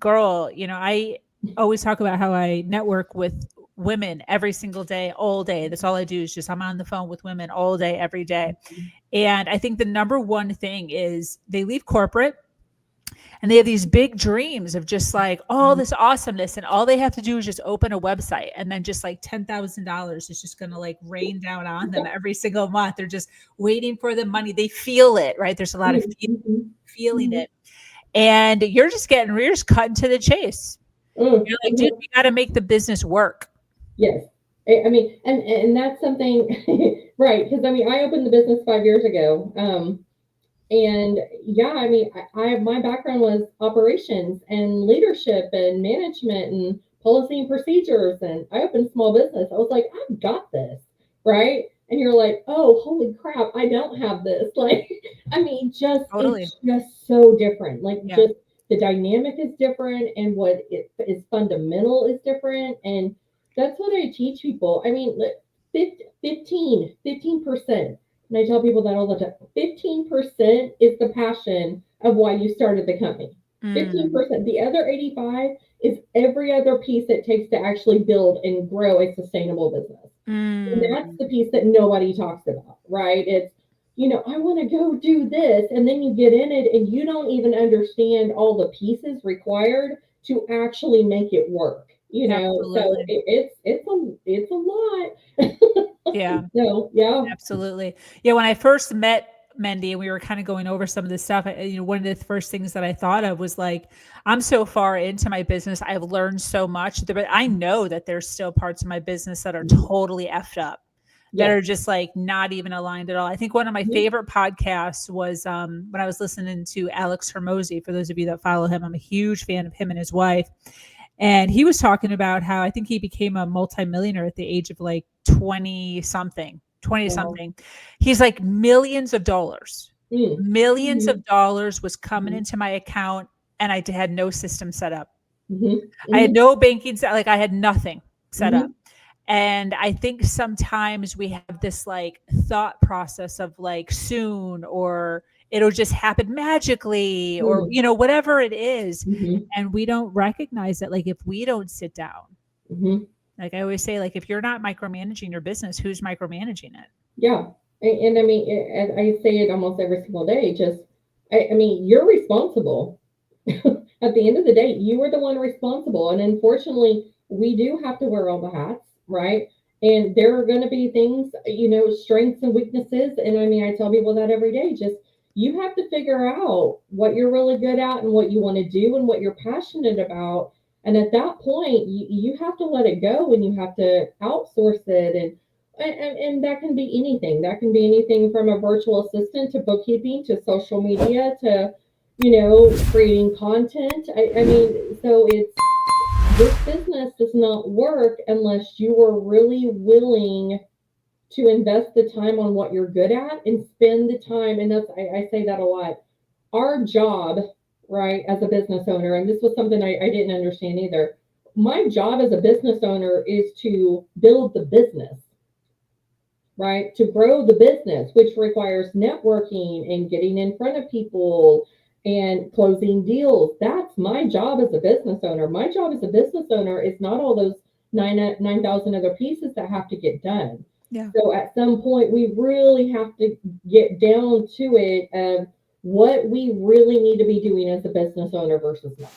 girl, I always talk about how I network with women every single day, all day. That's all I do is just I'm on the phone with women all day, every day. And I think the number one thing is they leave corporate and they have these big dreams of just like all this awesomeness. And all they have to do is just open a website. And then just like $10,000 is just going to like rain down on them every single month. They're just waiting for the money. They feel it, right? There's a lot of feeling it. And you're just cutting to the chase. You're like, dude, we got to make the business work. Yes. I mean, and that's something, right? Because I mean, I opened the business 5 years ago. And yeah, I mean, my background was operations and leadership and management and policy and procedures. And I opened small business. I was like, I've got this, right? And you're like, oh, holy crap, I don't have this. Like, I mean, Totally. it's just so different. Like, Yeah. just the dynamic is different, and what it is fundamental is different. And that's what I teach people. I mean, 15%. And I tell people that all the time. 15% is the passion of why you started the company. 15%. The other 85 is every other piece it takes to actually build and grow a sustainable business. And that's the piece that nobody talks about, right? It's, I want to go do this. And then you get in it and you don't even understand all the pieces required to actually make it work. So Absolutely. it's a lot. Yeah. So yeah. Absolutely. Yeah, when I first met Mendy and we were kind of going over some of this stuff, one of the first things that I thought of was like, I'm so far into my business. I've learned so much, but I know that there's still parts of my business that are totally effed up, that Yeah. are just like not even aligned at all. I think one of my favorite podcasts was when I was listening to Alex Hormozi. For those of you that follow him, I'm a huge fan of him and his wife. And he was talking about how I think he became a multimillionaire at the age of like 20 something, 20 Wow. something. He's like Mm. millions Mhm. of dollars was coming Mhm. into my account and I had no system set up. Mhm. I had Mhm. no banking set, like I had nothing set up. Mhm. And I think sometimes we have this like thought process of like soon, or it'll just happen magically, or, Mm. whatever it is. Mhm. And we don't recognize that, like, if we don't sit down, Mhm. like I always say, like, if you're not micromanaging your business, who's micromanaging it? Yeah. And I mean, and I say it almost every single day. Just, I mean, you're responsible. At the end of the day, you are the one responsible. And unfortunately, we do have to wear all the hats, right? And there are going to be things, strengths and weaknesses. And I mean, I tell people that every day. Just, you have to figure out what you're really good at and what you want to do and what you're passionate about. And at that point, you have to let it go and you have to outsource it. And that can be anything. That can be anything from a virtual assistant to bookkeeping to social media to, creating content. I mean, so this business does not work unless you are really willing to invest the time on what you're good at and spend the time. And I say that a lot. Our job, right, as a business owner, and this was something I didn't understand either. My job as a business owner is to build the business, right? To grow the business, which requires networking and getting in front of people and closing deals. That's my job as a business owner. My job as a business owner is not all those 9,000 other pieces that have to get done. Yeah. So at some point, we really have to get down to it of what we really need to be doing as a business owner versus not.